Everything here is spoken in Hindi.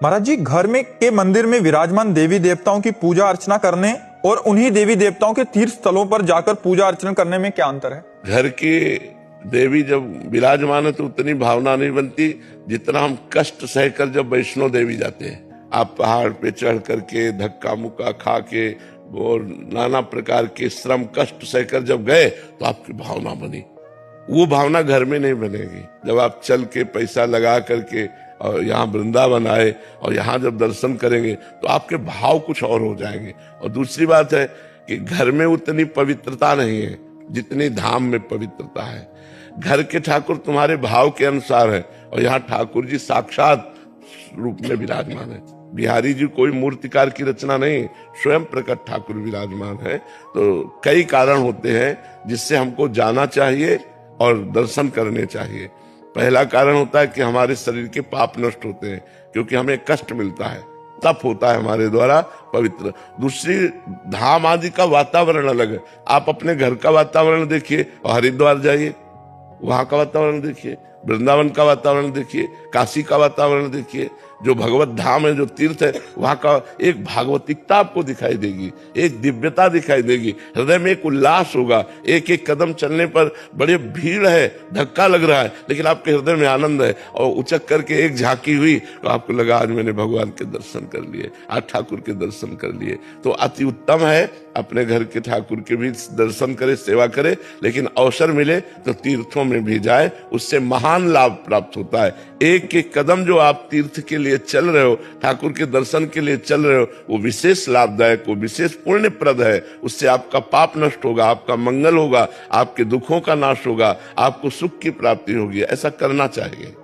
महाराज जी, घर में के मंदिर में विराजमान देवी देवताओं की पूजा अर्चना करने और उन्हीं देवी देवताओं के तीर्थ स्थलों पर जाकर पूजा अर्चना करने में क्या अंतर है? घर की देवी जब विराजमान है तो उतनी भावना नहीं बनती जितना हम कष्ट सहकर जब वैष्णो देवी जाते हैं। आप पहाड़ पे चढ़ करके धक्का मुक्का खा के और नाना प्रकार के श्रम कष्ट सहकर जब गए तो आपकी भावना बनी। वो भावना घर में नहीं बनेगी। जब आप चल के पैसा लगा करके और यहाँ वृंदावन आए और यहाँ जब दर्शन करेंगे तो आपके भाव कुछ और हो जाएंगे। और दूसरी बात है कि घर में उतनी पवित्रता नहीं है जितनी धाम में पवित्रता है। घर के ठाकुर तुम्हारे भाव के अनुसार है और यहाँ ठाकुर जी साक्षात रूप में विराजमान है। बिहारी जी कोई मूर्तिकार की रचना नहीं, स्वयं प्रकट ठाकुर विराजमान है। तो कई कारण होते हैं जिससे हमको जाना चाहिए और दर्शन करने चाहिए। पहला कारण होता है कि हमारे शरीर के पाप नष्ट होते हैं क्योंकि हमें कष्ट मिलता है, तप होता है हमारे द्वारा पवित्र। दूसरी, धाम आदि का वातावरण अलग है। आप अपने घर का वातावरण देखिए और हरिद्वार जाइए, वहां का वातावरण देखिए, वृंदावन का वातावरण देखिए, काशी का वातावरण देखिए। जो भगवत धाम है, जो तीर्थ है, वहां का एक भागवतिकता आपको दिखाई देगी, एक दिव्यता दिखाई देगी, हृदय में एक उल्लास होगा। एक एक कदम चलने पर बड़े भीड़ है, धक्का लग रहा है, लेकिन आपके हृदय में आनंद है। और उचक करके एक झांकी हुई तो आपको लगा आज मैंने भगवान के दर्शन कर लिए, आज ठाकुर के दर्शन कर लिए। तो अति उत्तम है अपने घर के ठाकुर के भी दर्शन करे, सेवा करे, लेकिन अवसर मिले तो तीर्थों में भी जाए, उससे महान लाभ प्राप्त होता है। एक एक कदम जो आप तीर्थ के लिए चल रहे हो, ठाकुर के दर्शन के लिए चल रहे हो, वो विशेष लाभदायक, वो विशेष पुण्यप्रद है। उससे आपका पाप नष्ट होगा, आपका मंगल होगा, आपके दुखों का नाश होगा, आपको सुख की प्राप्ति होगी। ऐसा करना चाहिए।